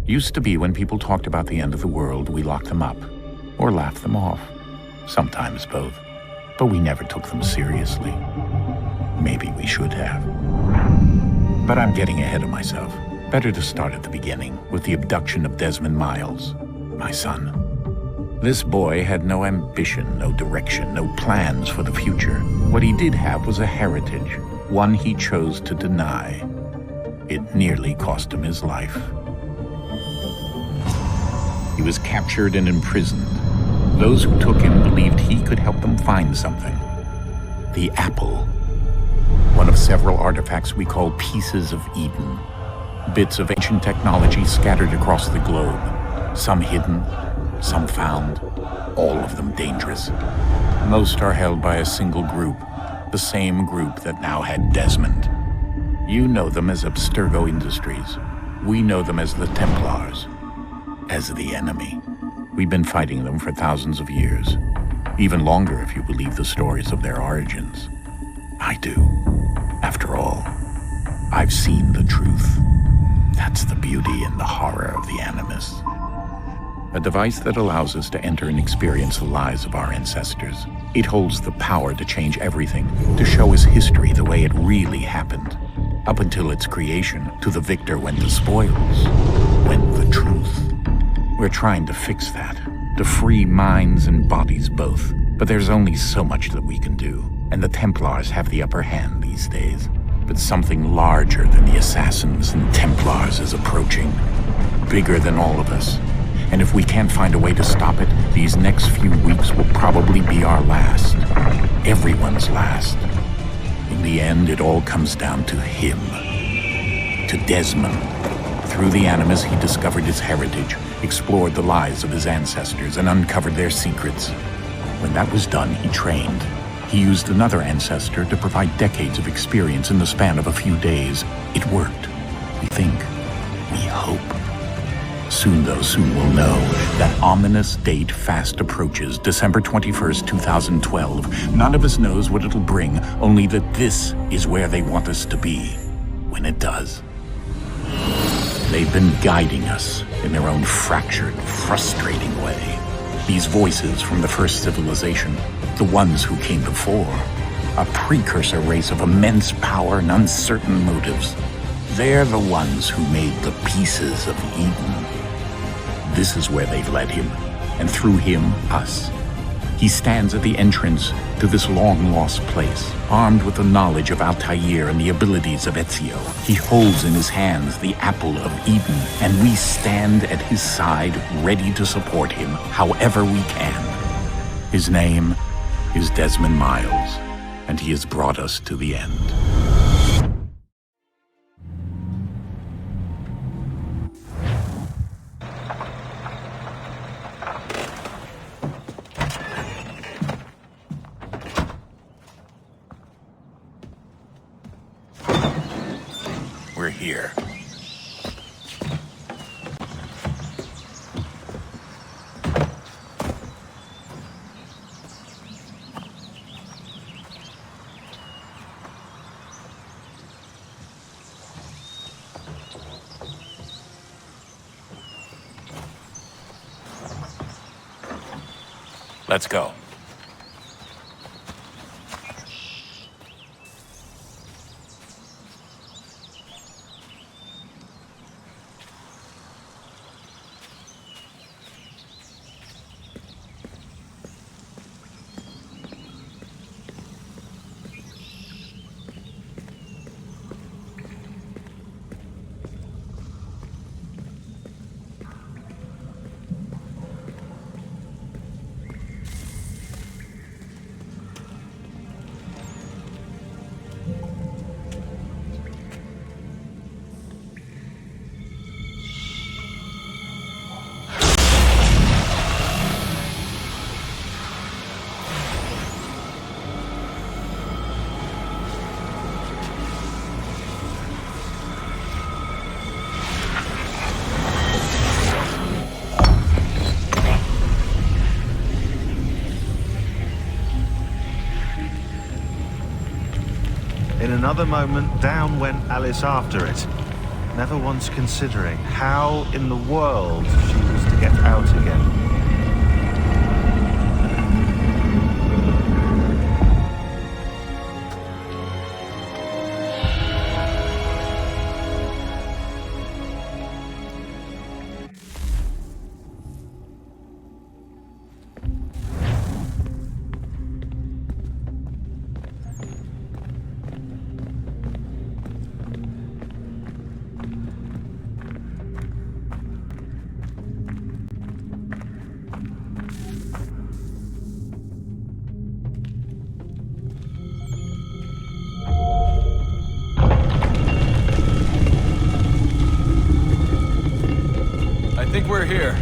Used to be when people talked about the end of the world, we locked them up. Or laughed them off. Sometimes both. But we never took them seriously. Maybe we should have. But I'm getting ahead of myself. Better to start at the beginning, with the abduction of Desmond Miles, my son. This boy had no ambition, no direction, no plans for the future. What he did have was a heritage, one he chose to deny. It nearly cost him his life. He was captured and imprisoned. Those who took him believed he could help them find something. The apple. One of several artifacts we call pieces of Eden. Bits of ancient technology scattered across the globe. Some hidden, some found, all of them dangerous. Most are held by a single group, the same group that now had Desmond. You know them as Abstergo Industries. We know them as the Templars, as the enemy. We've been fighting them for thousands of years, even longer if you believe the stories of their origins. I do. After all, I've seen the truth. That's the beauty and the horror of the Animus. A device that allows us to enter and experience the lives of our ancestors. It holds the power to change everything, to show us history the way it really happened. Up until its creation, to the victor went the spoils, went the truth. We're trying to fix that, to free minds and bodies both. But there's only so much that we can do, and the Templars have the upper hand these days. But something larger than the Assassins and Templars is approaching, bigger than all of us. And if we can't find a way to stop it, these next few weeks will probably be our last. Everyone's last. In the end, it all comes down to him. To Desmond. Through the Animus, he discovered his heritage, explored the lives of his ancestors, and uncovered their secrets. When that was done, he trained. He used another ancestor to provide decades of experience in the span of a few days. It worked. We think. We hope. Soon, though, soon we'll know. That ominous date fast approaches, December 21st, 2012. None of us knows what it'll bring, only that this is where they want us to be, when it does. They've been guiding us in their own fractured, frustrating way. These voices from the first civilization, the ones who came before, a precursor race of immense power and uncertain motives. They're the ones who made the pieces of Eden. This is where they've led him, and through him, us. He stands at the entrance to this long-lost place, armed with the knowledge of Altair and the abilities of Ezio. He holds in his hands the apple of Eden, and we stand at his side, ready to support him however we can. His name is Desmond Miles, and he has brought us to the end. We're here. Let's go. In another moment, down went Alice after it. never once considering how in the world she was to get out again. I think we're here.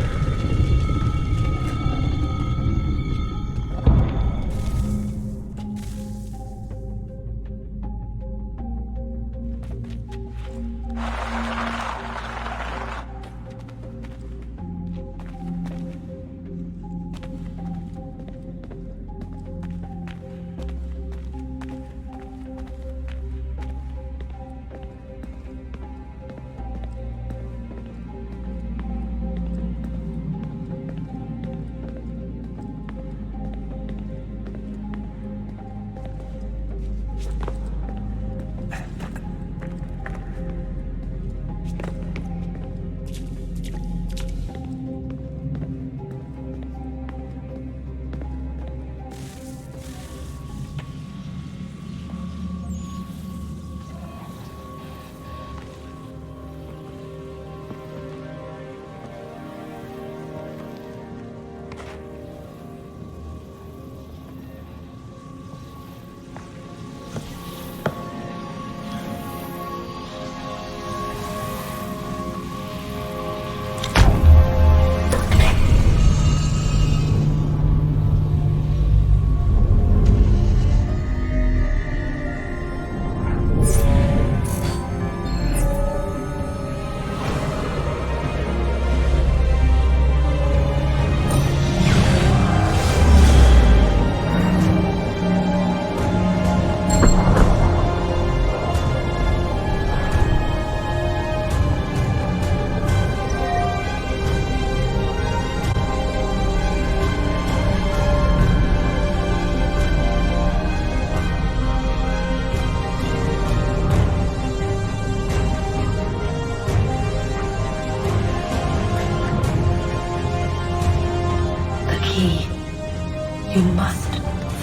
You must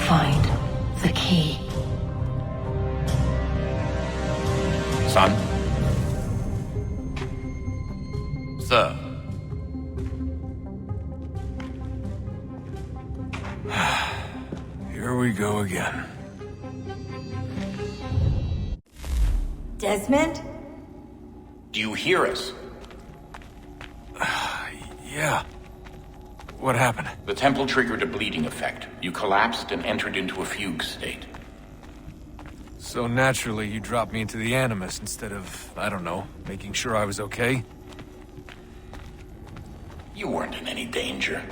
find the key. Son? Sir. Here we go again. Desmond? Do you hear us? Yeah. What happened? The temple triggered a bleeding effect. You collapsed and entered into a fugue state. So naturally, you dropped me into the Animus instead of, I don't know, making sure I was okay? You weren't in any danger.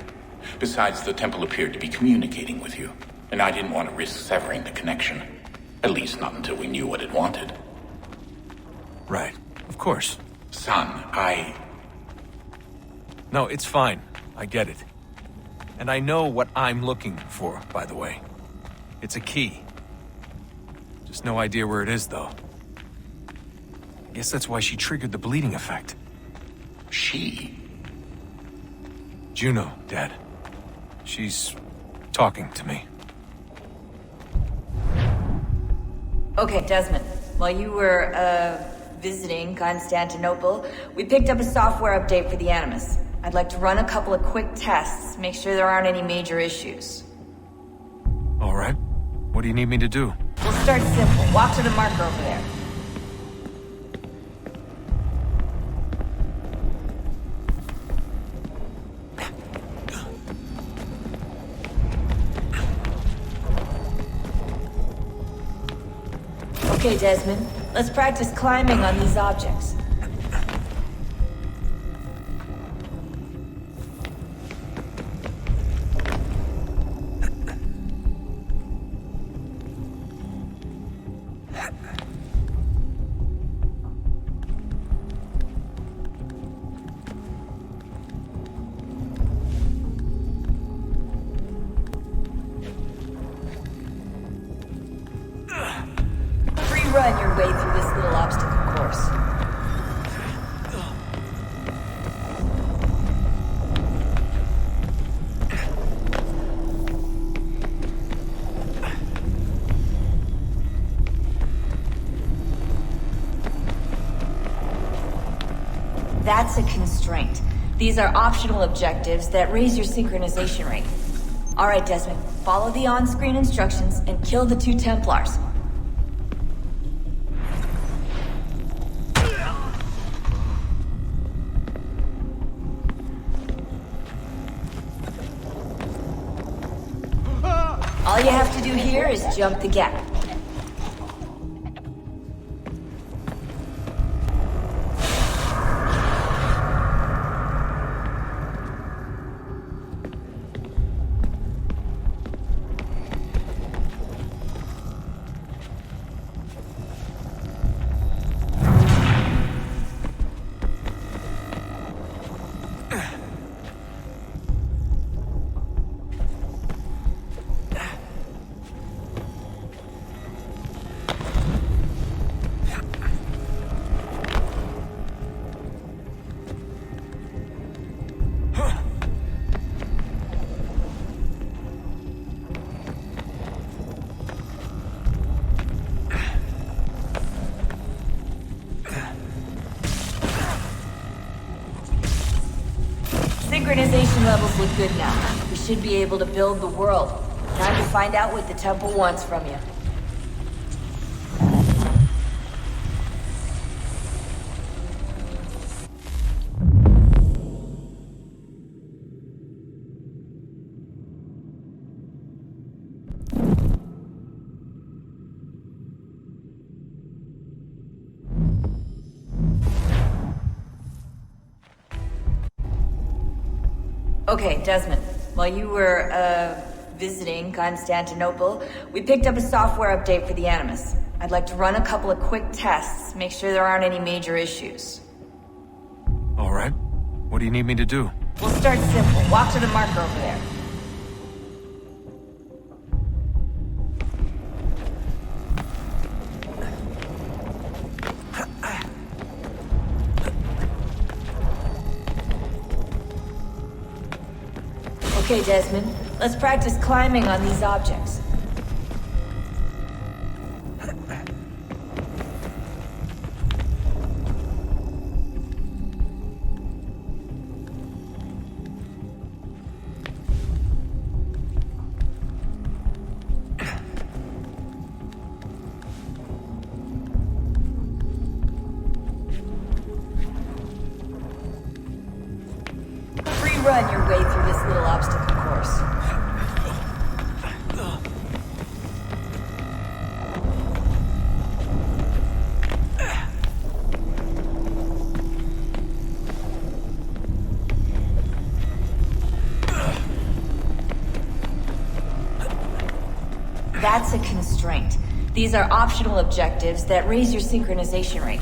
Besides, the temple appeared to be communicating with you, and I didn't want to risk severing the connection. At least not until we knew what it wanted. Right. Of course. Son, No, it's fine. I get it. And I know what I'm looking for, by the way. It's a key. Just no idea where it is, though. I guess that's why she triggered the bleeding effect. She? Juno, Dad. She's talking to me. Okay, Desmond. While you were, visiting Constantinople, we picked up a software update for the Animus. I'd like to run a couple of quick tests, make sure there aren't any major issues. All right. What do you need me to do? We'll start simple. Walk to the marker over there. Okay, Desmond. Let's practice climbing on these objects. run your way through this little obstacle course. That's a constraint. These are optional objectives that raise your synchronization rate. Alright, Desmond, follow the on-screen instructions and kill the 2 Templars. All you have to do here is jump the gap. Synchronization levels look good now. We should be able to build the world. Time to find out what the temple wants from you. Okay, Desmond. While you were, visiting Constantinople, we picked up a software update for the Animus. I'd like to run a couple of quick tests, make sure there aren't any major issues. All right. What do you need me to do? We'll start simple. Walk to the marker over there. Okay, Desmond. Let's practice climbing on these objects. Run your way through this little obstacle course. That's a constraint. These are optional objectives that raise your synchronization rate.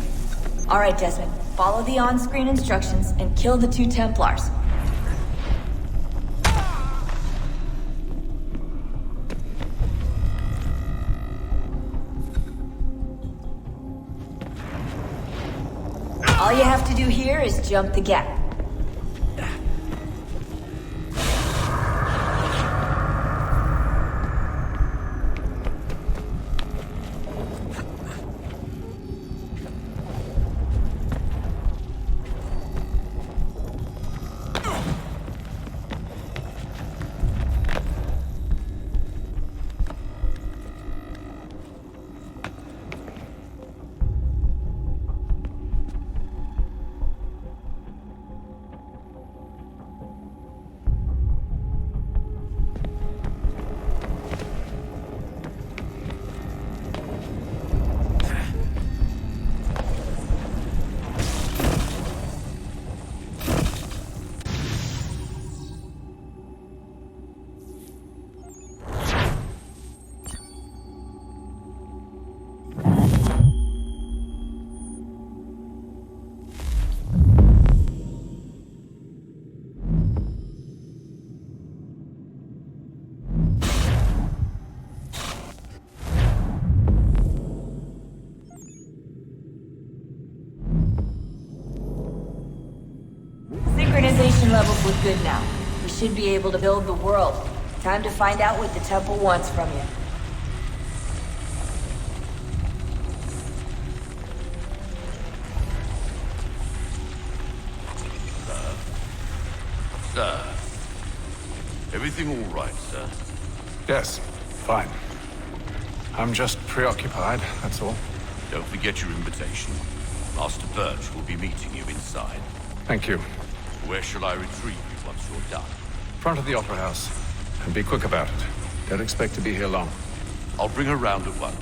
Alright, Desmond, follow the on-screen instructions and kill the 2 Templars. All you have to do here is jump the gap. levels look good now. We should be able to build the world. Time to find out what the temple wants from you. Sir. Everything all right, sir? Yes, fine. I'm just preoccupied, that's all. Don't forget your invitation. Master Birch will be meeting you inside. Thank you. Where shall I retrieve you once you're done? Front of the Opera House. And be quick about it. Don't expect to be here long. I'll bring her round at once.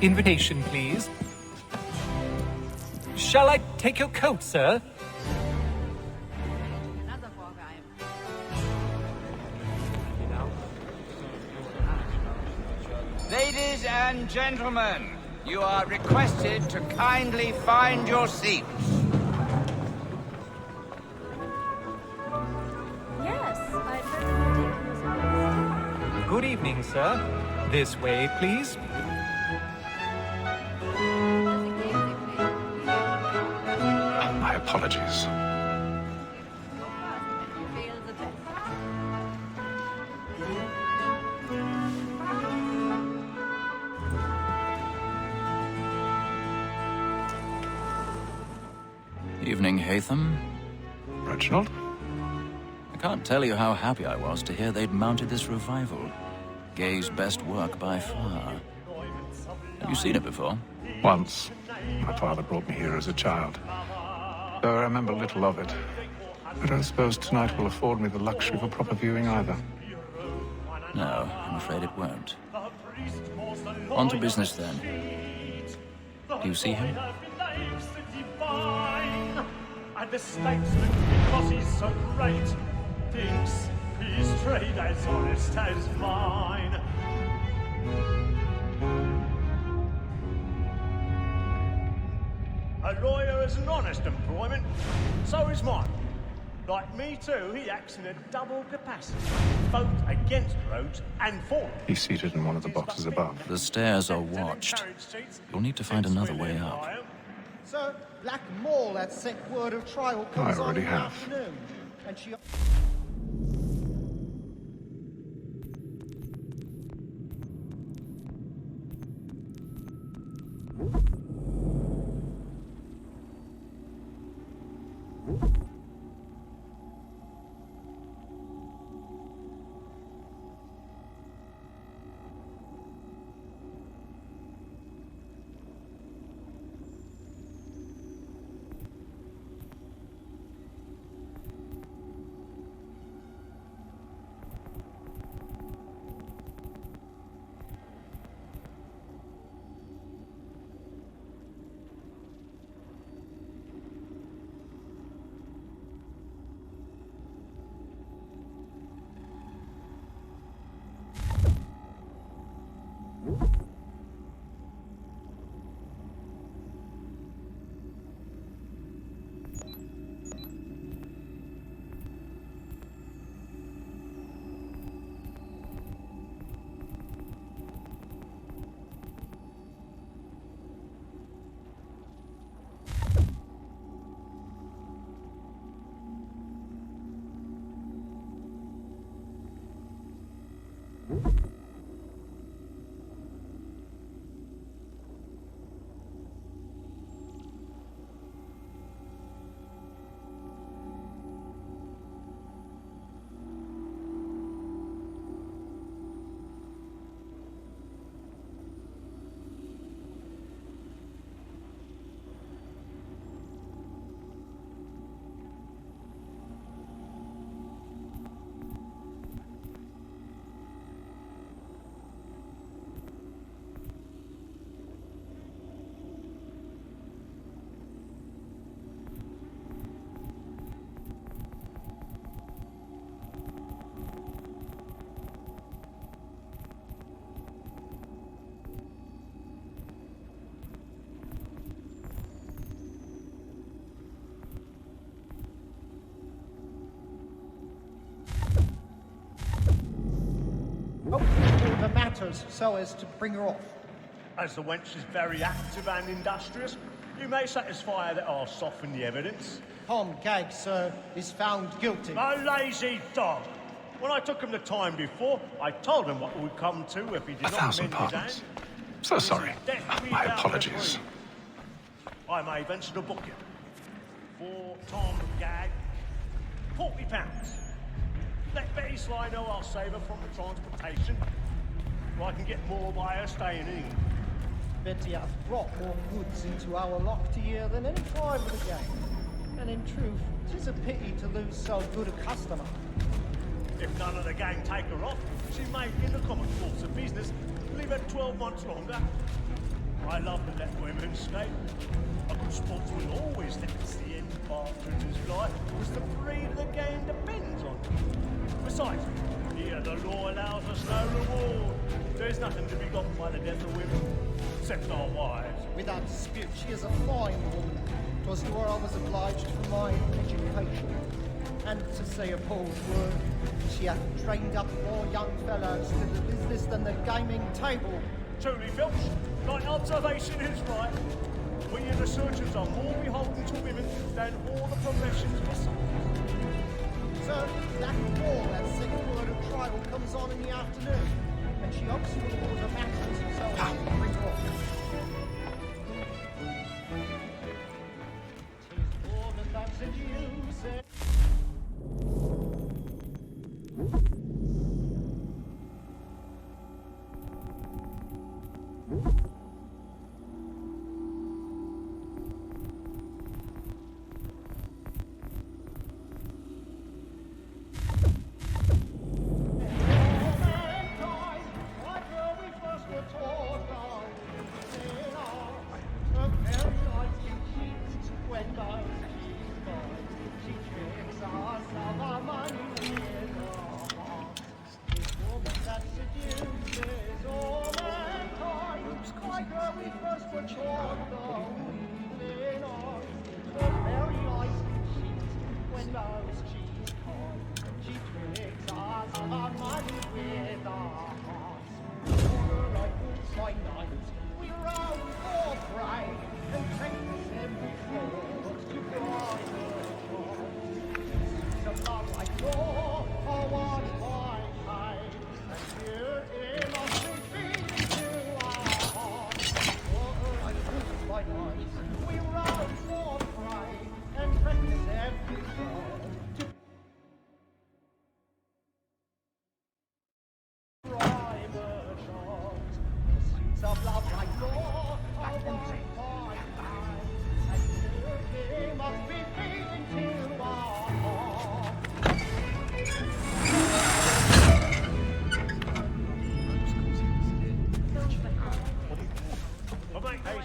Invitation, please. Shall I take your coat, sir? Ladies and gentlemen, you are requested to kindly find your seats. Yes, I've heard ridiculous. Good evening, sir. This way, please. My apologies. Evening, Hatham. Reginald? I can't tell you how happy I was to hear they'd mounted this revival. Gay's best work by far. Have you seen it before? Once. My father brought me here as a child. Though I remember little of it. I don't suppose tonight will afford me the luxury of a proper viewing either. No, I'm afraid it won't. On to business then. Do you see him? And the statesman, because he's so great, thinks his trade as honest as mine. A lawyer is an honest employment, so is mine. Like me too, he acts in a double capacity. Vote against roads and for them. He's seated in one of the boxes above. The stairs are watched. You'll need to find another way up. Sir, Black Mall had sent word of trial I comes on already in the have. afternoon, and she... matters so as to bring her off. As the wench is very active and industrious, you may satisfy her that I'll soften the evidence. Tom Gag, sir, is found guilty. A lazy dog! When I took him the time before, I told him what would come to if he did not mend his pardons. hand. So This is sorry. death My without apologies. reprieve. I may venture to book him. For Tom Gag, £40. Let Betty Sly know I'll save her from the transportation. So I can get more by her staying in England. Betty hath brought more goods into our lock to year than any tribe of the gang. And in truth, 'tis a pity to lose so good a customer. If none of the gang take her off, she may, in the common course of business, leave her 12 months longer. I love to let women escape. A good sportsman always thinks the end part of his life was the breed of the game depends on. Besides, here the law allows us no reward. There's nothing to be got by the death of women, except our wives. Without dispute, she is a fine woman. 'Twas to her I was obliged for my education. And to say a bold word, she hath trained up more young fellows to the business than the gaming table. Truly, Filch, thy observation is right. We in the surgeons are more beholden to women than all the professions besides. Sir, that war, that second word of trial, comes on in the afternoon, and she hopes to order matters so as to bring her off. 'Tis more than that seduces.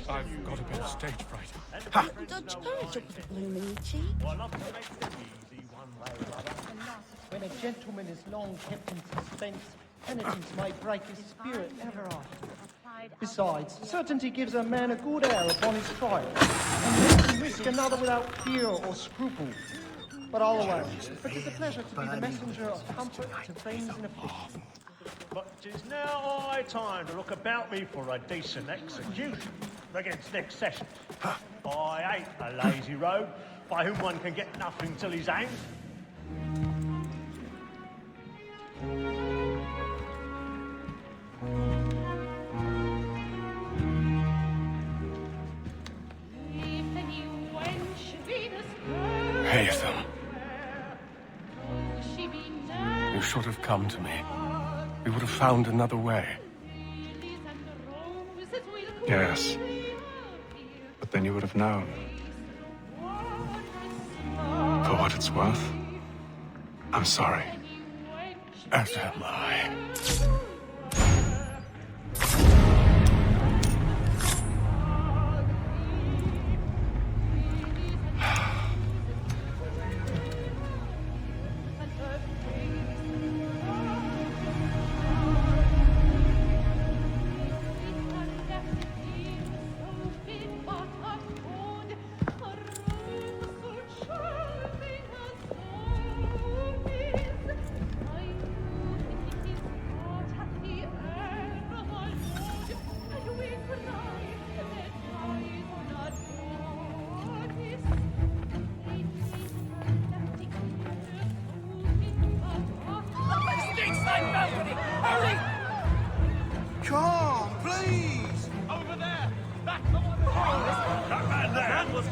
I've got a bit of stage fright. Dodge courage up with a blooming cheek. When a gentleman is long kept in suspense, penitence may break his spirit ever after. Besides, certainty gives a man a good air upon his trial, and makes him risk another without fear or scruple. But all away, for 'tis a pleasure to be the messenger of comfort to things in affliction. But 'tis now high time to look about me for a decent execution against next session. I hate a lazy rogue by whom one can get nothing till he's hanged. Hatham. You should have come to me. We would have found another way. Yes. But then you would have known. For what it's worth, I'm sorry. As am I.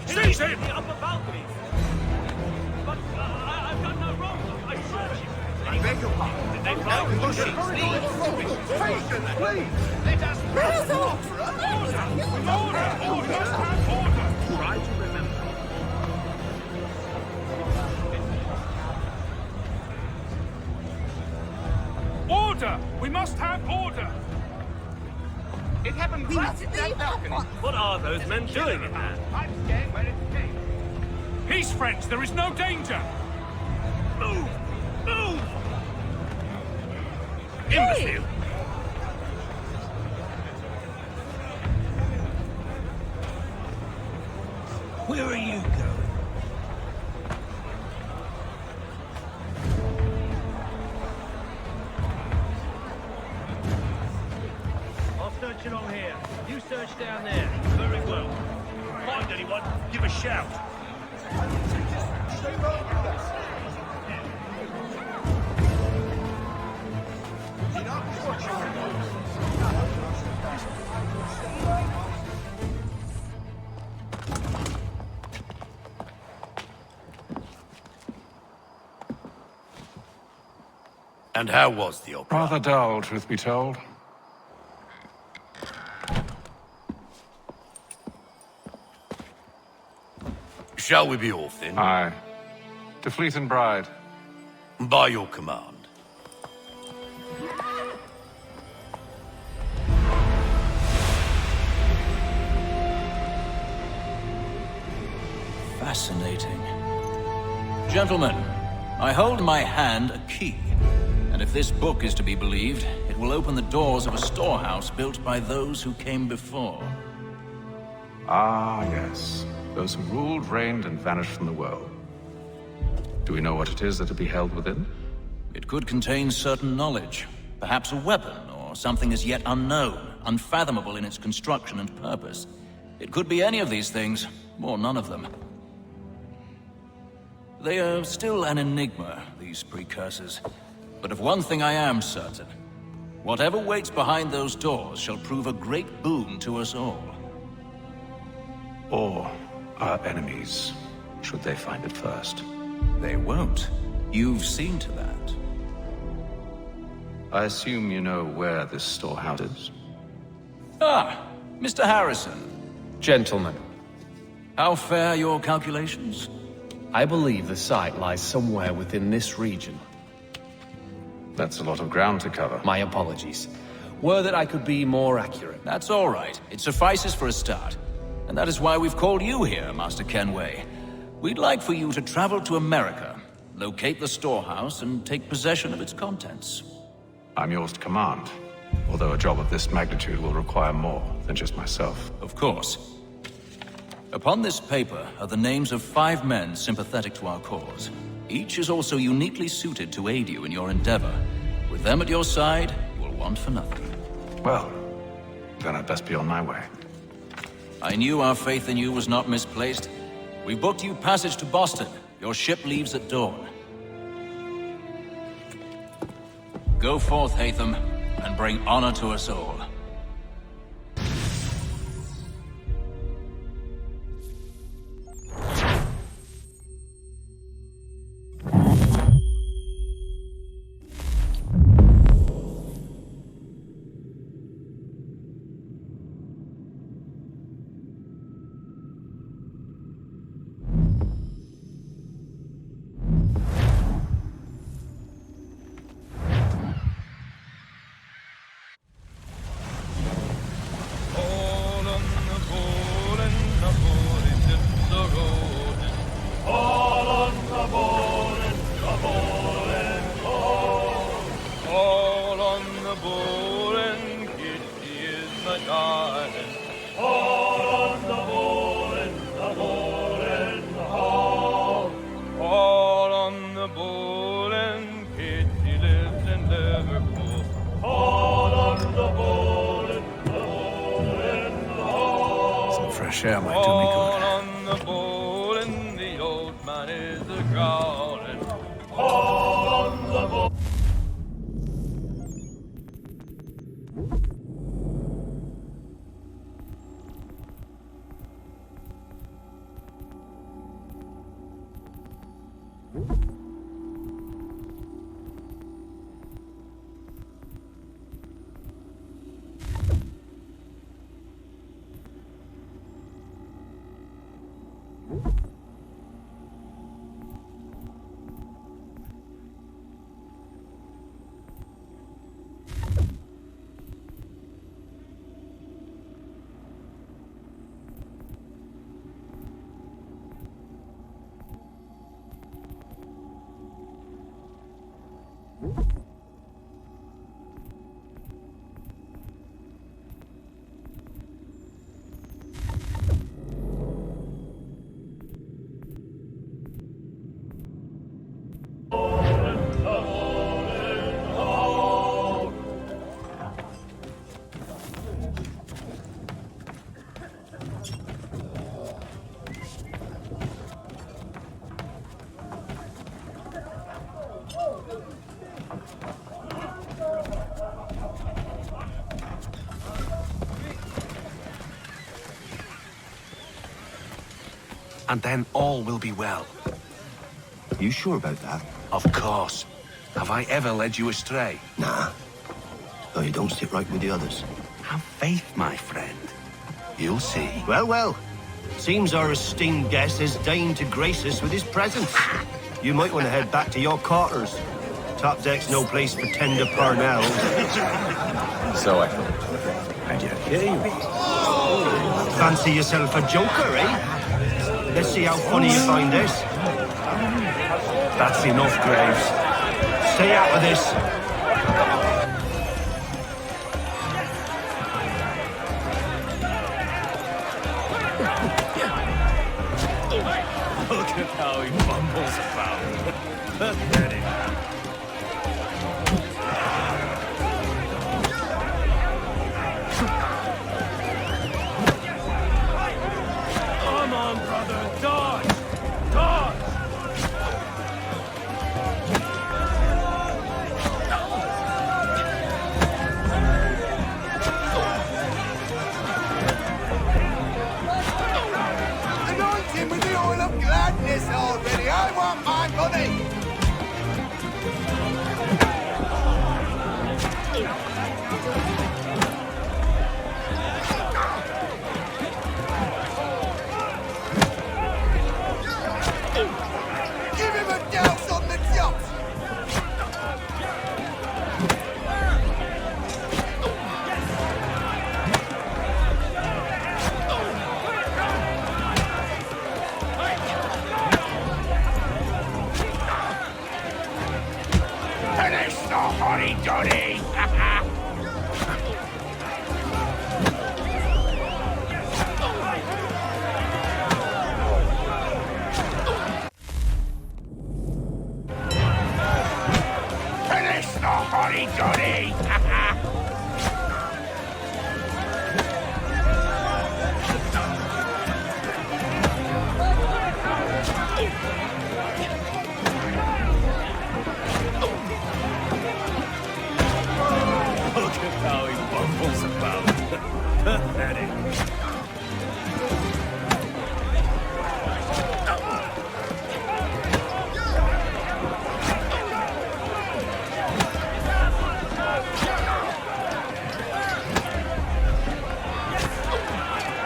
Seize him! The upper balcony. But I've done no wrong. I searched him. I beg your pardon. Did they fly with bushes? Patience, please! Let us... Order! Try to remember. Order! We must have order! It happened right at that balcony. What are those men doing in there? I'm staying where it came. Peace, friends! There is no danger! Move! Move! Imbecile! Where are you going? I'll search along here. You search down there. Very well. Find anyone, give a shout. And how was the opera? Rather dull, truth be told. Shall we be off then? Aye. To Fleet and Bride. By your command. Fascinating. Gentlemen, I hold in my hand a key. And if this book is to be believed, it will open the doors of a storehouse built by those who came before. Ah, yes. Those who ruled, reigned, and vanished from the world. Do we know what it is that will be held within? It could contain certain knowledge. Perhaps a weapon, or something as yet unknown, unfathomable in its construction and purpose. It could be any of these things, or none of them. They are still an enigma, these precursors. But of one thing I am certain. Whatever waits behind those doors shall prove a great boon to us all. Or our enemies, should they find it first. They won't. You've seen to that. I assume you know where this storehouse is? Ah, Mr. Harrison. Gentlemen, How fare your calculations? I believe the site lies somewhere within this region. That's a lot of ground to cover. My apologies. Were that I could be more accurate. That's all right. It suffices for a start. And that is why we've called you here, Master Kenway. We'd like for you to travel to America, locate the storehouse, and take possession of its contents. I'm yours to command, although a job of this magnitude will require more than just myself. Of course. Upon this paper are the names of 5 men sympathetic to our cause. Each is also uniquely suited to aid you in your endeavor. With them at your side, you will want for nothing. Well, then I'd best be on my way. I knew our faith in you was not misplaced. We booked you passage to Boston. Your ship leaves at dawn. Go forth, Hatham, and bring honor to us all. Fresh air might do me good. On the bowl and the old man is a-growling. All on the bowl. and then all will be well. You sure about that? Of course. Have I ever led you astray? Nah. Though you don't sit right with the others. Have faith, my friend. You'll see. Well, well. Seems our esteemed guest has deigned to grace us with his presence. You might want to head back to your quarters. Top deck's no place for tender parnells. So I thought. And yet here you are. Fancy yourself a joker, eh? Let's see how funny you find this. That's enough, Graves. Stay out of this. Look at how he bumbles about. Pathetic. Come on, brother, dodge! Dodge! Anoint him with the oil of gladness already. I want my money. Give him a douse on the chops. Finish the hottie dotty! Finish the hottie dotty! Look at how he bumbles about. Pathetic.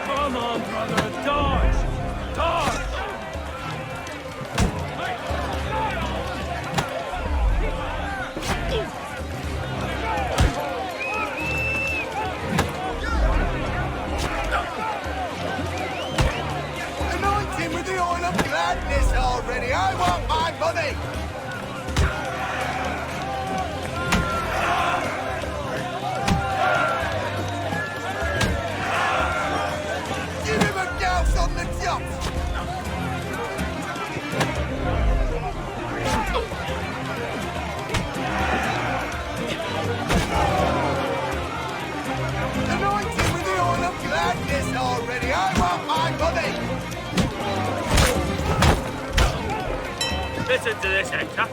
Come on, brother, dodge! Dodge! Anoint him with the oil of gladness already. I want my money. Give him a douse on the chops. Anoint him with the oil of gladness already. I want my money. Listen to this, Hector.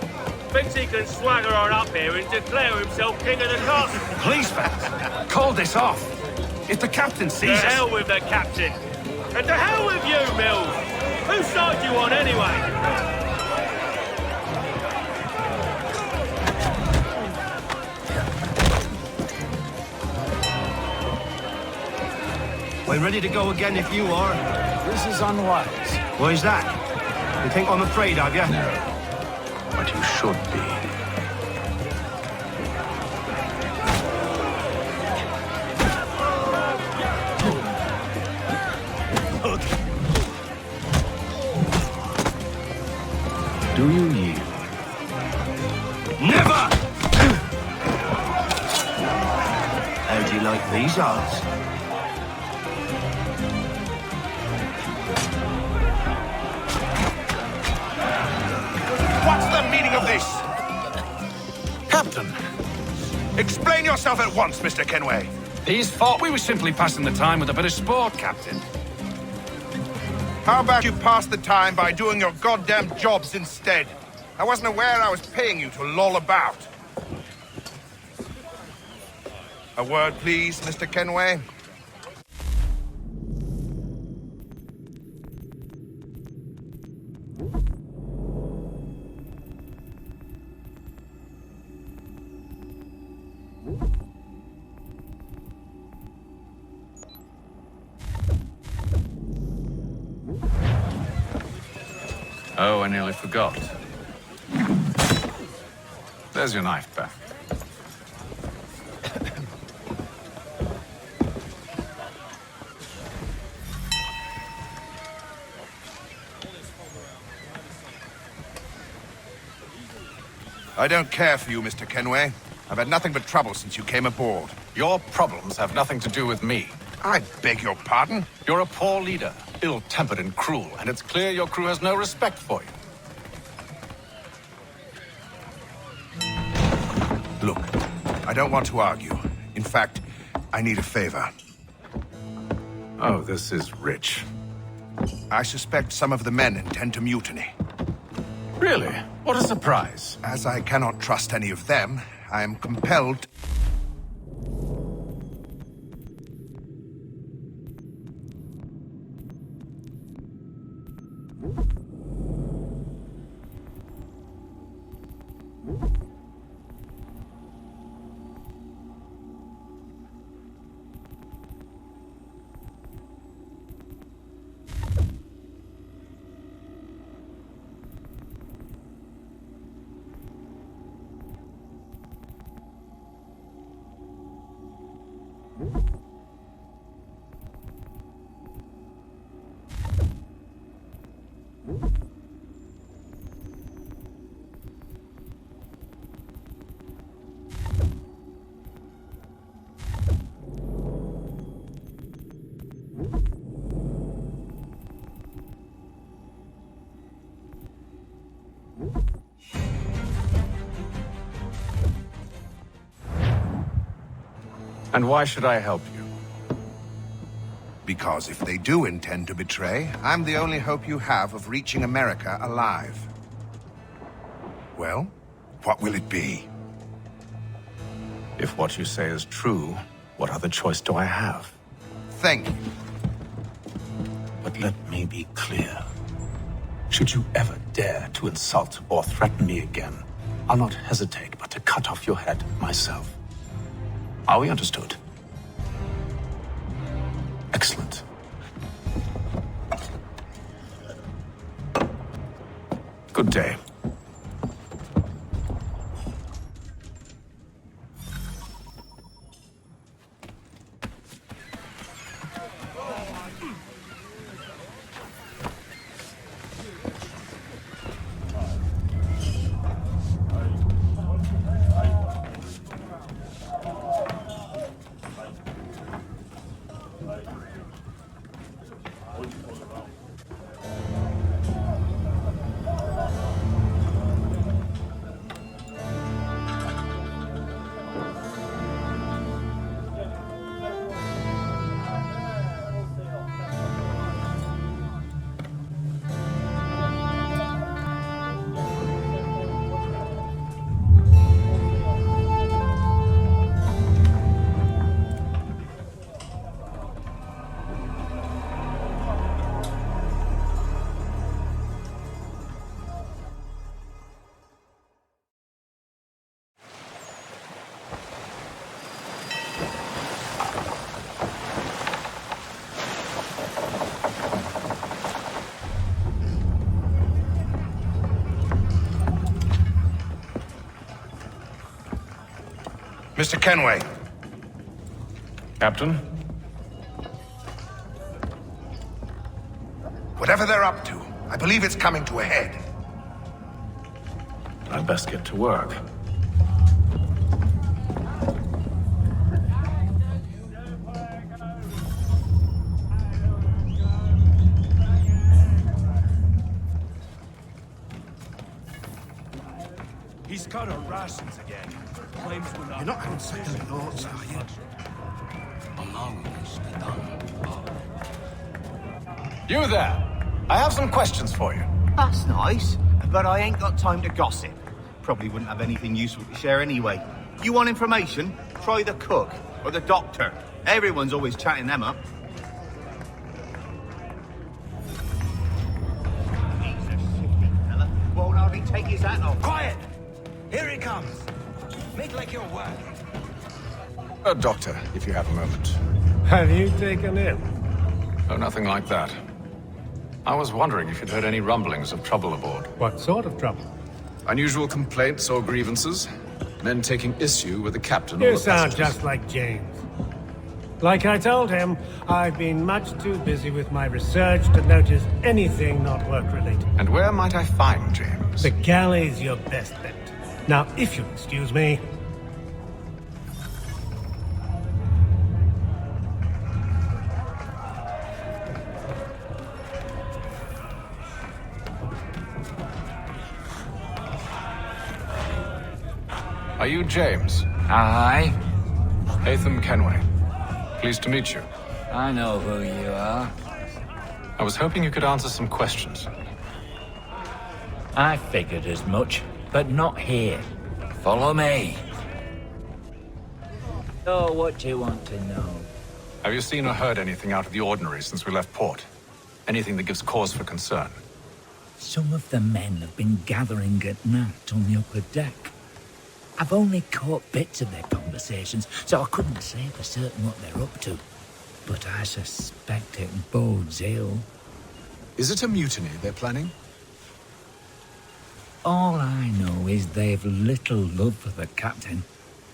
Thinks he can swagger on up here and declare himself king of the castle. Please, fans, call this off. If the captain sees To us... hell with the captain. And to hell with you, Mills. Whose side you on, anyway? We're ready to go again if you are. This is unwise. Why is that? You think I'm afraid of you? No. But you should be. Do you yield? Never! How do you like these odds? What's the meaning of this? Captain! Explain yourself at once, Mr. Kenway. These thought we were simply passing the time with a bit of sport, Captain. How about you pass the time by doing your goddamn jobs instead? I wasn't aware I was paying you to loll about. A word, please, Mr. Kenway. Oh, I nearly forgot. There's your knife back. I don't care for you, Mr. Kenway. I've had nothing but trouble since you came aboard. Your problems have nothing to do with me. I beg your pardon? You're a poor leader, ill-tempered and cruel, and it's clear your crew has no respect for you. Look, I don't want to argue. In fact, I need a favor. Oh, this is rich. I suspect some of the men intend to mutiny. Really? What a surprise. As I cannot trust any of them, I am compelled... And why should I help you? Because if they do intend to betray, I'm the only hope you have of reaching America alive. Well, what will it be? If what you say is true, what other choice do I have? Thank you. But let me be clear. Should you ever dare to insult or threaten me again, I'll not hesitate but to cut off your head myself. Are we understood? Excellent. Good day. Mr. Kenway. Captain? Whatever they're up to, I believe it's coming to a head. I'd best get to work. He's cut our rations again. Claims we're not... You're not having second thoughts, are you? You there! I have some questions for you. That's nice, but I ain't got time to gossip. Probably wouldn't have anything useful to share anyway. You want information? Try the cook or the doctor. Everyone's always chatting them up. He's a sick take his hat off. Quiet! Here he comes. Make like you're working. Doctor, if you have a moment. Have you taken him? Oh, nothing like that. I was wondering if you'd heard any rumblings of trouble aboard. What sort of trouble? Unusual complaints or grievances? Men taking issue with the captain or You the sound passengers? just like James. Like I told him, I've been much too busy with my research to notice anything not work-related. And where might I find James? The galley's your best bet. Now, if you'll excuse me... Are you James? Aye. Hatham Kenway. Pleased to meet you. I know who you are. I was hoping you could answer some questions. I figured as much, but not here. Follow me. So, what do you want to know? Have you seen or heard anything out of the ordinary since we left port? Anything that gives cause for concern? Some of the men have been gathering at night on the upper deck. I've only caught bits of their conversations, so I couldn't say for certain what they're up to. But I suspect it bodes ill. Is it a mutiny they're planning? All I know is they've little love for the captain.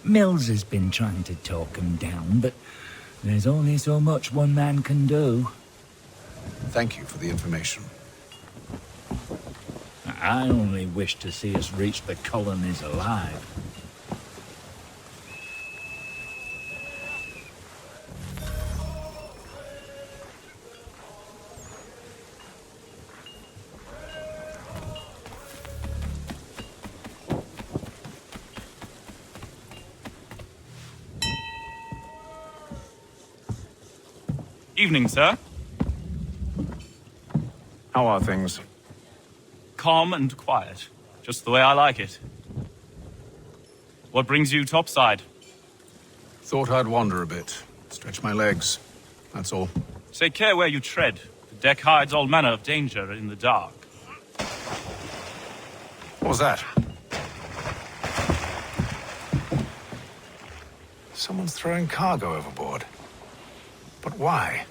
Mills has been trying to talk him down, but there's only so much one man can do. Thank you for the information. I only wish to see us reach the colonies alive. Evening, sir. How are things? Calm and quiet. Just the way I like it. What brings you topside? Thought I'd wander a bit. Stretch my legs. That's all. Take care where you tread. The deck hides all manner of danger in the dark. What was that? Someone's throwing cargo overboard. But why?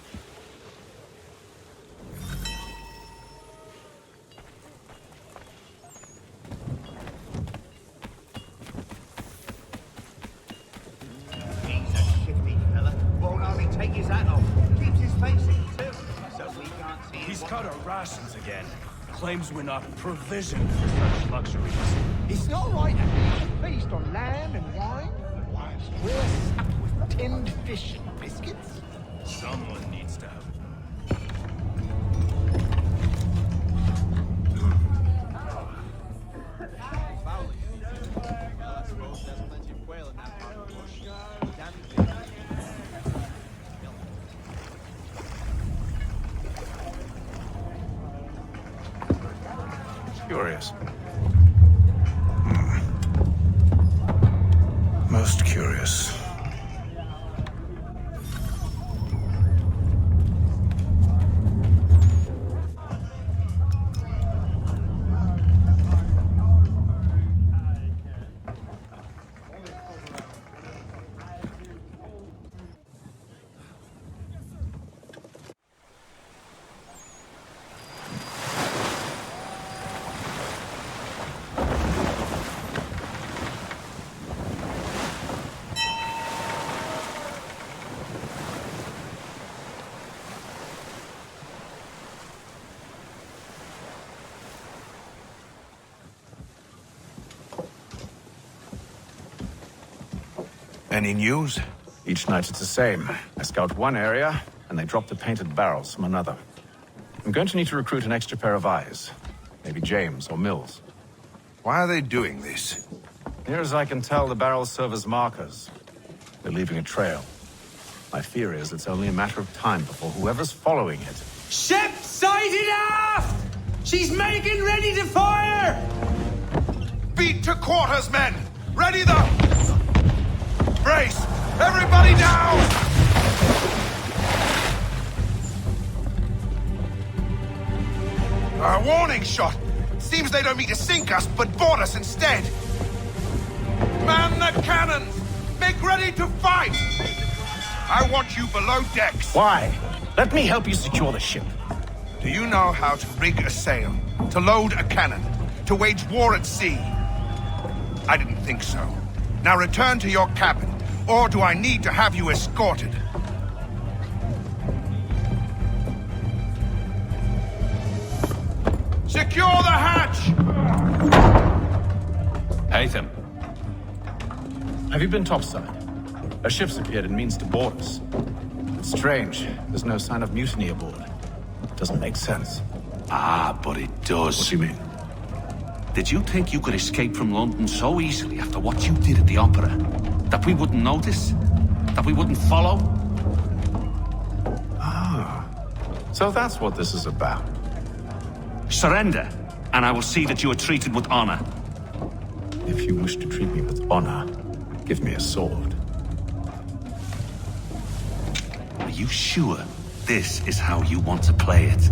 He's a shifty fella. Won't hardly take his hat off. Keeps his face in too, so we can't see him. He's cut our rations again. Claims we're not provisioned for such luxuries. It's not right to feast on lamb and wine. We're stuck with tinned fish and biscuits. Someone needs to have. Curious. Most curious. Any news? Each night it's the same. I scout one area, and they drop the painted barrels from another. I'm going to need to recruit an extra pair of eyes. Maybe James or Mills. Why are they doing this? Near as I can tell, the barrels serve as markers. They're leaving a trail. My fear is it's only a matter of time before whoever's following it... Ship sighted aft! She's making ready to fire! Beat to quarters, men! Ready the... Brace! Everybody down! A warning shot! Seems they don't mean to sink us, but board us instead. Man the cannons! Make ready to fight! I want you below decks. Why? Let me help you secure the ship. Do you know how to rig a sail? To load a cannon? To wage war at sea? I didn't think so. Now return to your cabin, or do I need to have you escorted? Secure the hatch! Haytham. Have you been topside? A ship's appeared and means to board us. It's strange. There's no sign of mutiny aboard. Doesn't make sense. Ah, but it does. What do you mean? Did you think you could escape from London so easily after what you did at the opera? That we wouldn't notice? That we wouldn't follow? Ah. So that's what this is about. Surrender, and I will see that you are treated with honor. If you wish to treat me with honor, give me a sword. Are you sure this is how you want to play it?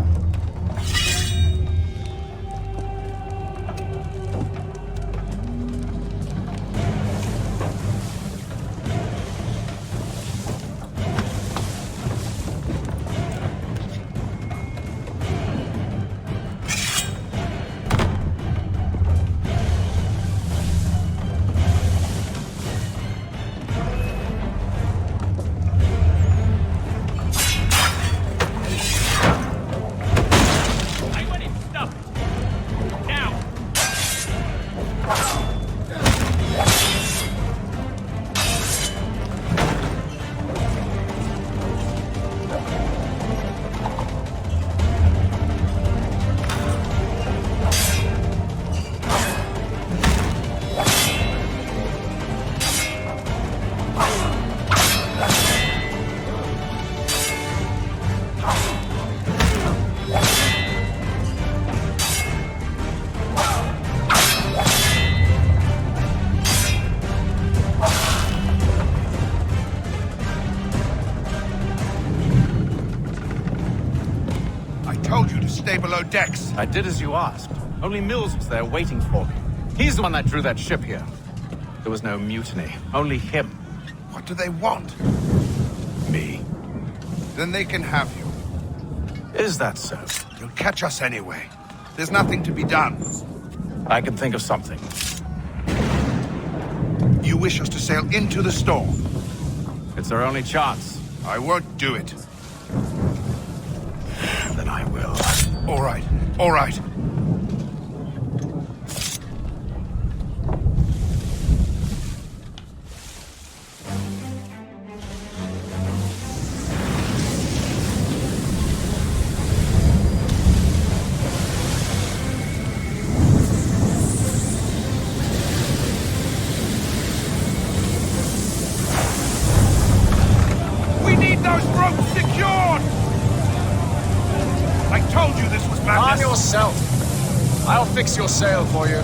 Stay below decks. I did as you asked. Only Mills was there waiting for me. He's the one that drew that ship here. There was no mutiny. Only him. What do they want? Me. Then they can have you. Is that so? You'll catch us anyway. There's nothing to be done. I can think of something. You wish us to sail into the storm? It's our only chance. I won't do it. Then I will. All right. All right. We need those ropes secured! I told you this was madness. Arm yourself. I'll fix your sail for you.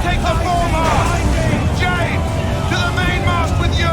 take the foremast! James, to the mainmast with you!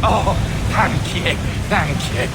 Oh, thank you, thank you.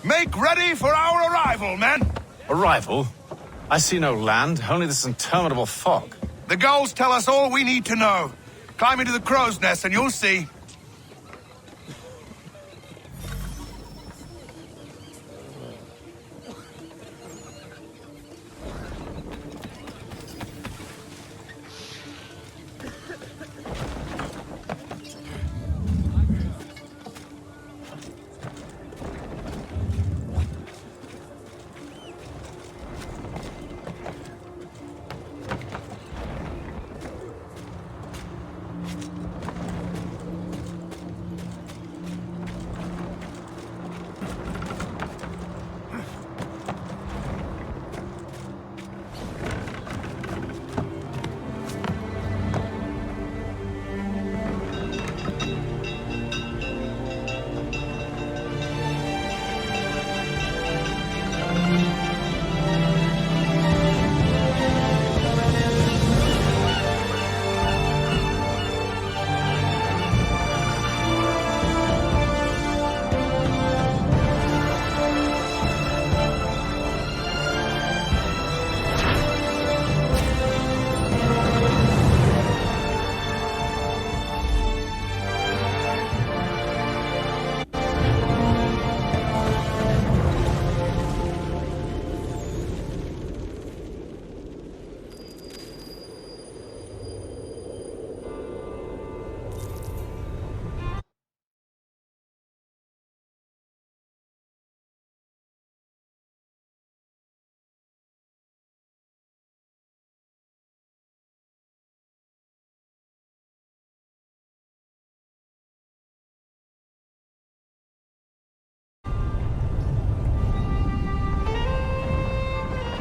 Make ready for our arrival, men! Arrival? I see no land, only this interminable fog. The gulls tell us all we need to know. Climb into the crow's nest and you'll see.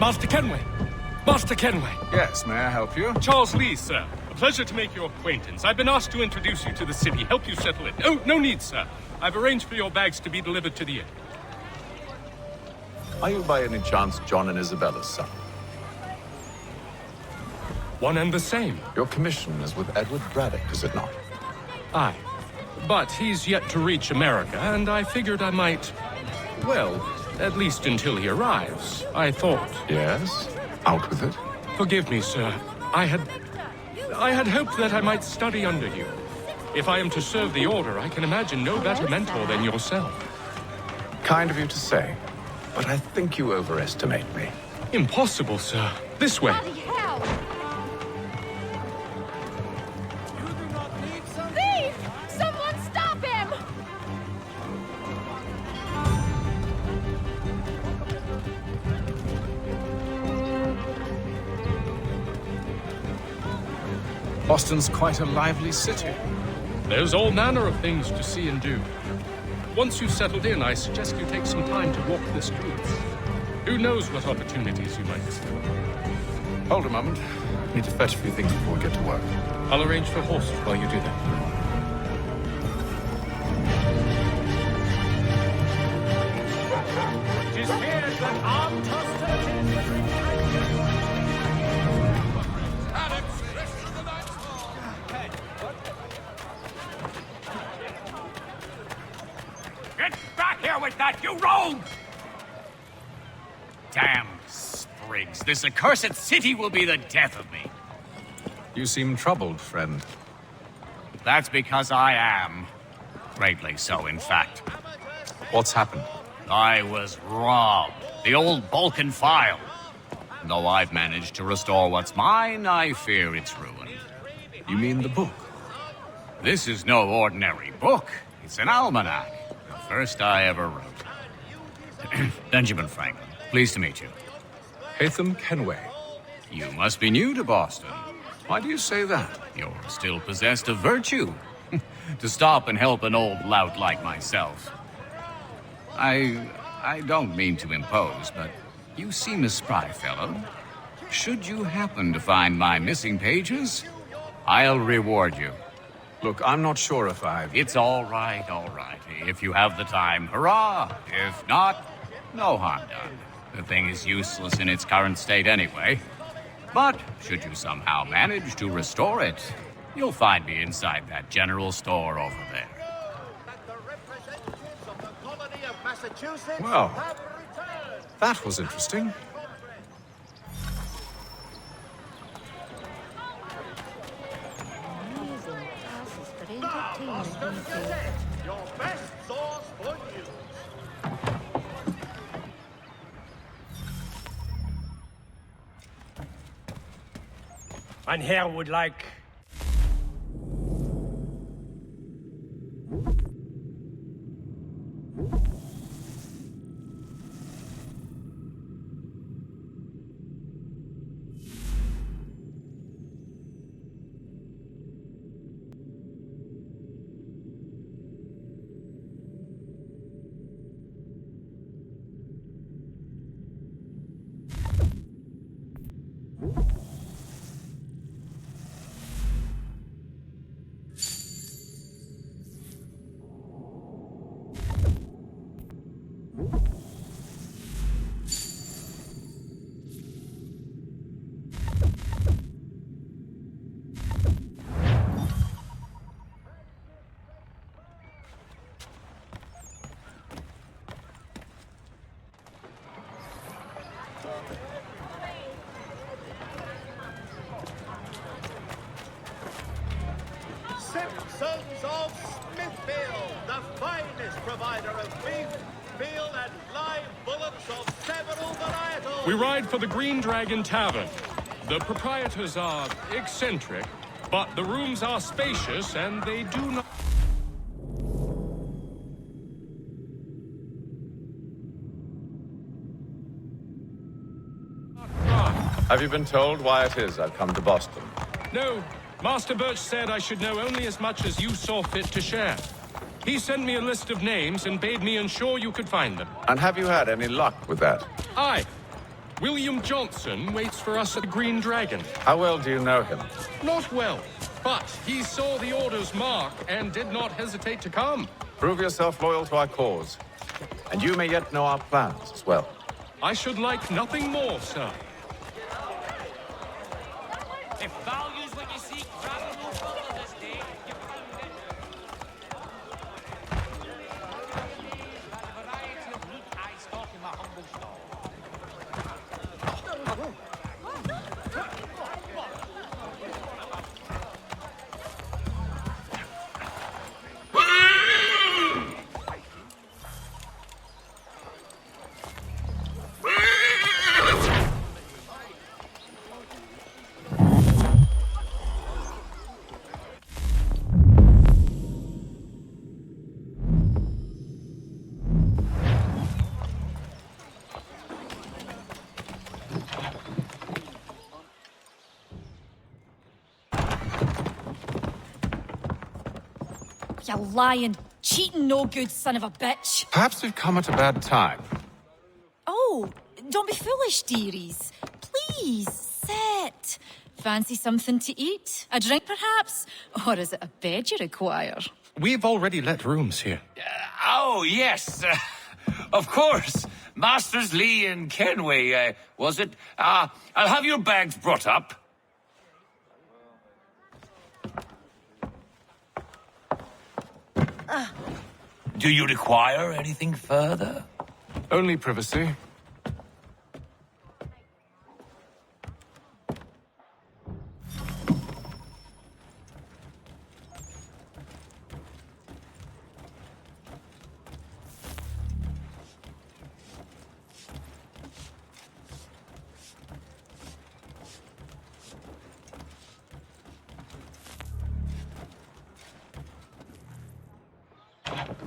Master Kenway! Master Kenway! Yes, may I help you? Charles Lee, sir. A pleasure to make your acquaintance. I've been asked to introduce you to the city, help you settle it. Oh, no need, sir. I've arranged for your bags to be delivered to the inn. Are you by any chance John and Isabella's son? One and the same. Your commission is with Edward Braddock, is it not? Aye. But he's yet to reach America, and I figured I might... Well, at least until he arrives, I thought. Yes? Out with it. Forgive me, sir. I had hoped that I might study under you. If I am to serve the Order, I can imagine no better mentor than yourself. Kind of you to say, but I think you overestimate me. Impossible, sir. This way. Thief! Someone stop him! Boston's quite a lively city. There's all manner of things to see and do. Once you've settled in, I suggest you take some time to walk the streets. Who knows what opportunities you might discover. Hold a moment. Need to fetch a few things before we get to work. I'll arrange for horses while you do that. Tis feared that armed hostilities... Get back here with that, you rogue! Damn sprigs, this accursed city will be the death of me. You seem troubled, friend. That's because I am. Greatly so, in fact. What's happened? I was robbed. The old Balkan file. Though I've managed to restore what's mine, I fear it's ruined. You mean the book? This is no ordinary book. It's an almanac. The first I ever wrote. Benjamin Franklin, pleased to meet you. Haytham Kenway. You must be new to Boston. Why do you say that? You're still possessed of virtue. To stop and help an old lout like myself. I don't mean to impose, but you seem a spry fellow. Should you happen to find my missing pages, I'll reward you. Look, I'm not sure if I've... It's all right, all right. If you have the time, hurrah! If not, no harm done. The thing is useless in its current state anyway. But should you somehow manage to restore it, you'll find me inside that general store over there. Well, that was interesting. Your best source for news. Mein Herr would like... Simpsons of Smithfield, the finest provider of beef, veal, and live bullocks of several varietals. We ride for the Green Dragon Tavern. The proprietors are eccentric, but the rooms are spacious and they do not... Have you been told why it is I've come to Boston? No. Master Birch said I should know only as much as you saw fit to share. He sent me a list of names and bade me ensure you could find them. And have you had any luck with that? Aye. William Johnson waits for us at the Green Dragon. How well do you know him? Not well, but he saw the order's mark and did not hesitate to come. Prove yourself loyal to our cause. And you may yet know our plans as well. I should like nothing more, sir. If value's what you seek, travel no further this day. You found it. A variety of root I stock in my humble stall. You lying, cheating, no good son of a bitch. Perhaps we've come at a bad time. Oh, don't be foolish, dearies. Please, sit. Fancy something to eat? A drink, perhaps? Or is it a bed you require? We've already let rooms here. Oh, yes. Of course. Masters Lee and Kenway, was it? I'll have your bags brought up. Do you require anything further? Only privacy.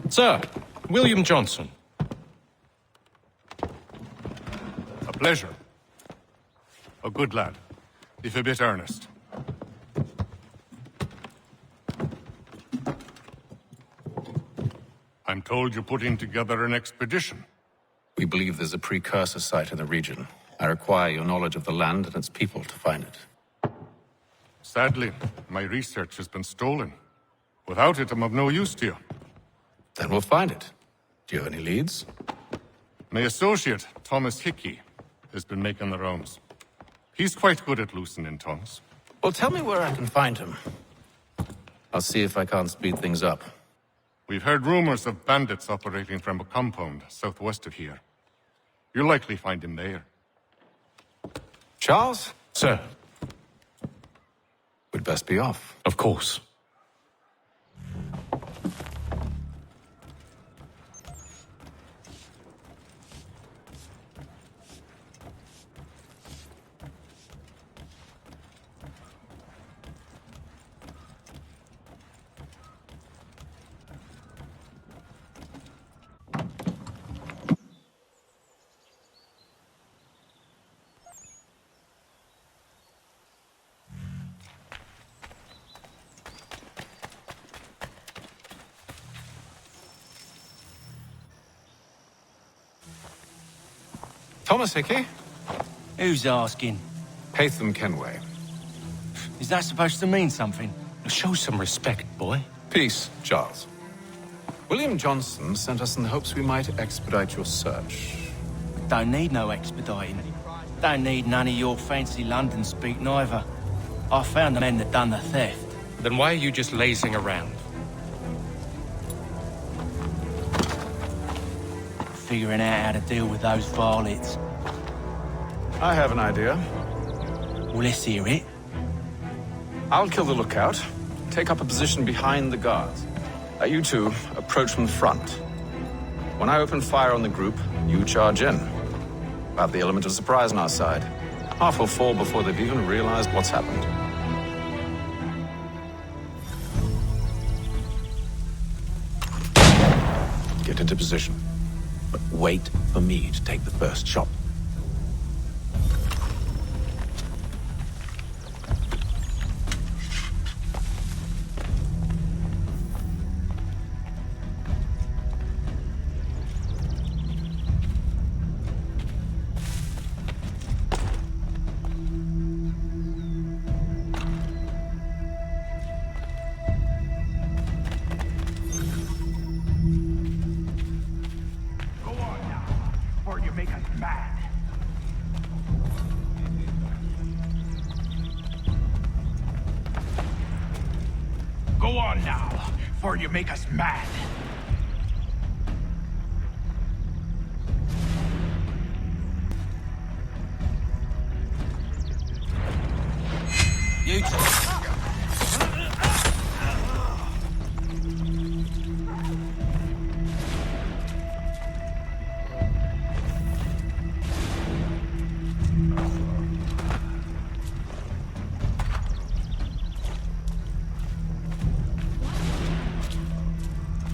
Sir, William Johnson. A pleasure. A good lad, if a bit earnest. I'm told you're putting together an expedition. We believe there's a precursor site in the region. I require your knowledge of the land and its people to find it. Sadly, my research has been stolen. Without it, I'm of no use to you. Then we'll find it. Do you have any leads? My associate, Thomas Hickey, has been making the rounds. He's quite good at loosening tongues. Well, tell me where I can find him. I'll see if I can't speed things up. We've heard rumors of bandits operating from a compound southwest of here. You'll likely find him there. Charles? Sir. We'd best be off. Of course. Thomas Hickey? Who's asking? Haytham Kenway. Is that supposed to mean something? Show some respect, boy. Peace, Charles. William Johnson sent us in the hopes we might expedite your search. Don't need no expediting. Don't need none of your fancy London speak neither. I found the men that done the theft. Then why are you just lazing around? Figuring out how to deal with those varlets. I have an idea. Well, let's hear it. I'll kill the lookout, take up a position behind the guards. You two approach from the front. When I open fire on the group, you charge in. We'll have the element of surprise on our side. Half will fall before they've even realized what's happened. Get into position. But wait for me to take the first shot. before you make us mad. Go on now, before you make us mad. You two.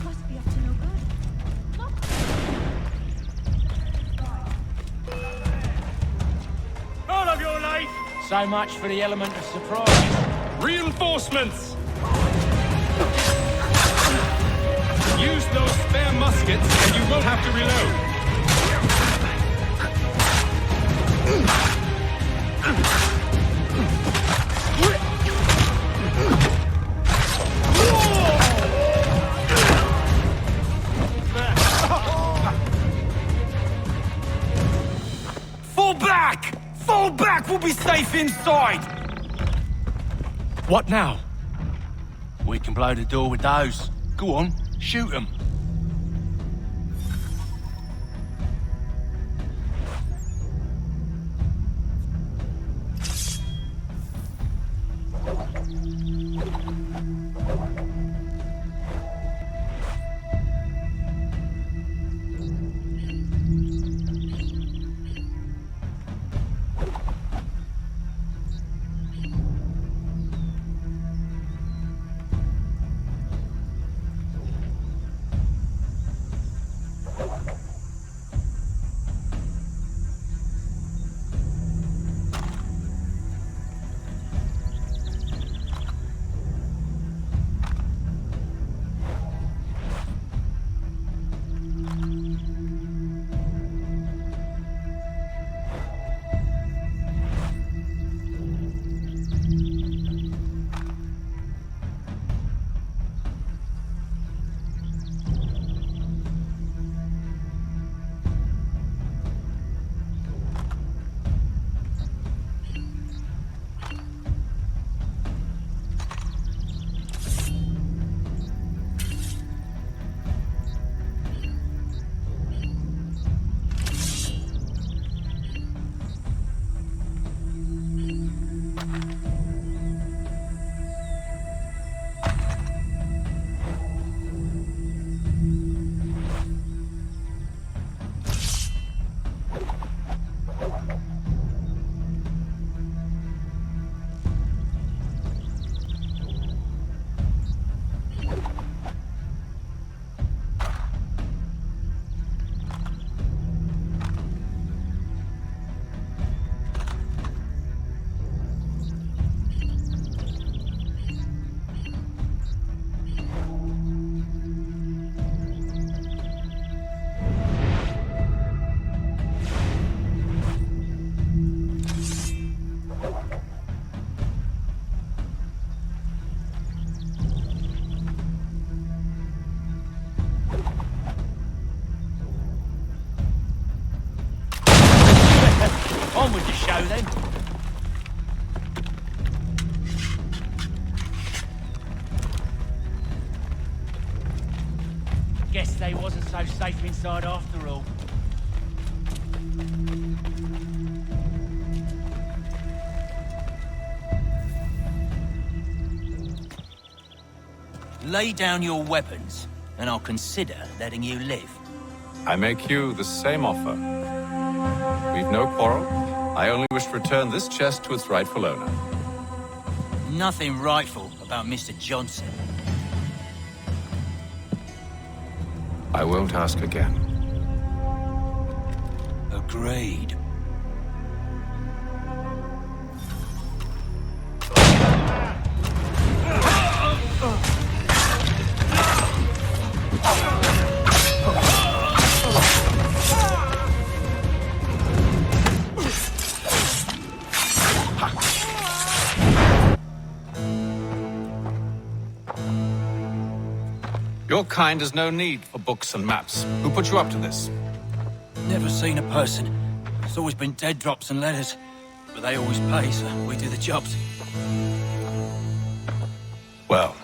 Must be up to no good. All of your life! So much for the element of surprise. Reinforcements! Use those spare muskets and you won't have to reload. Fall back! Fall back! We'll be safe inside! What now? We can blow the door with those. Go on, shoot them. On with the show then. Guess they wasn't so safe inside after all. Lay down your weapons, and I'll consider letting you live. I make you the same offer. We've no quarrel. I only wish to return this chest to its rightful owner. Nothing rightful about Mr. Johnson. I won't ask again. Agreed. Your kind has no need for books and maps. Who put you up to this? Never seen a person. It's always been dead drops and letters. But they always pay, so we do the jobs. Well,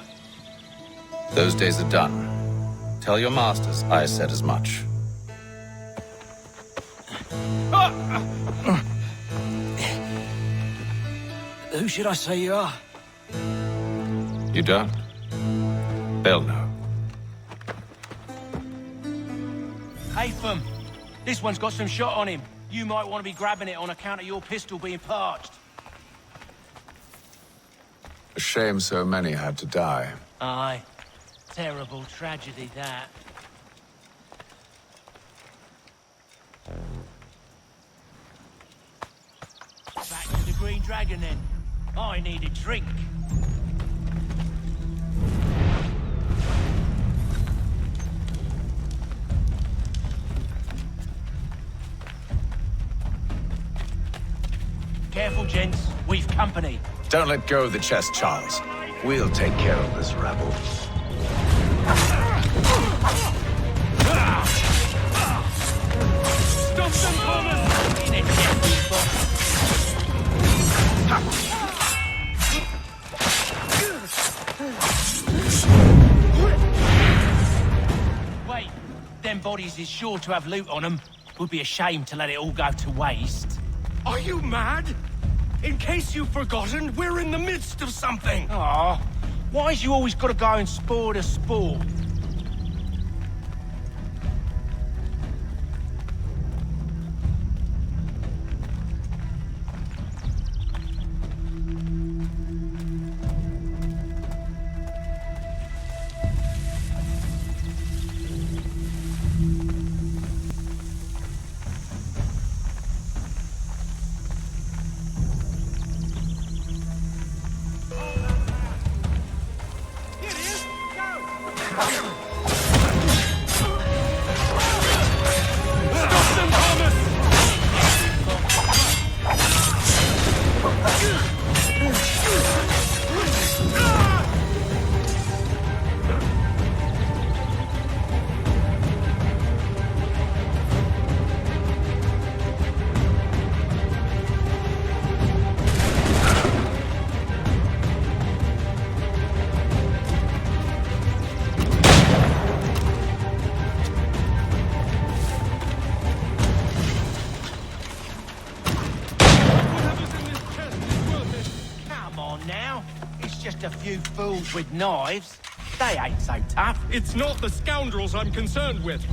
those days are done. Tell your masters I said as much. Who should I say you are? You don't? They'll know. Haytham, this one's got some shot on him. You might want to be grabbing it on account of your pistol being parched. A shame so many had to die. Aye. Terrible tragedy, that. Back to the Green Dragon, then. I need a drink. Careful, gents. We've company. Don't let go of the chest, Charles. We'll take care of this rabble. Stop them, Thomas! In it, Wait, them bodies is sure to have loot on them. Would be a shame to let it all go to waste. Are you mad? In case you've forgotten, we're in the midst of something! Aw, why's you always gotta go and spoil the sport? A few fools with knives. They ain't so tough. It's not the scoundrels I'm concerned with.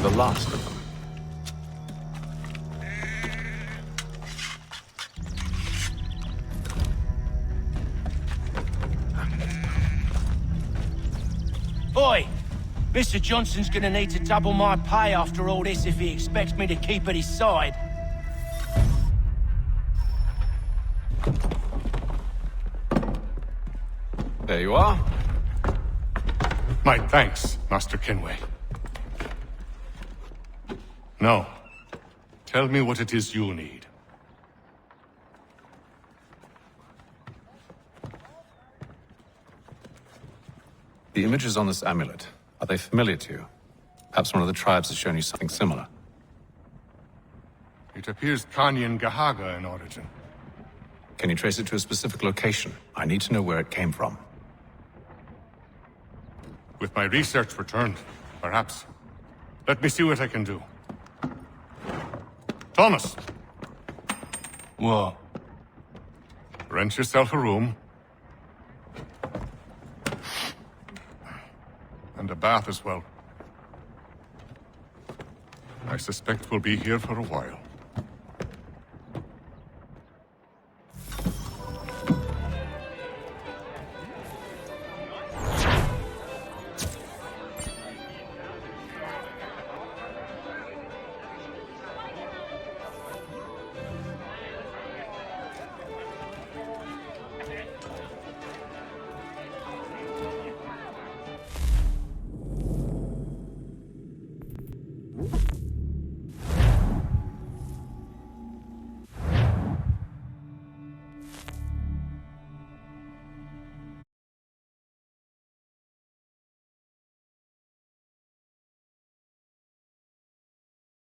The last of them. Boy, Mr. Johnson's gonna need to double my pay after all this if he expects me to keep at his side. There you are. My thanks, Master Kenway. Now, tell me what it is you need. The images on this amulet, are they familiar to you? Perhaps one of the tribes has shown you something similar. It appears Kanyan Gahaga in origin. Can you trace it to a specific location? I need to know where it came from. With my research returned, perhaps. Let me see what I can do. Thomas! What? Rent yourself a room. And a bath as well. I suspect we'll be here for a while.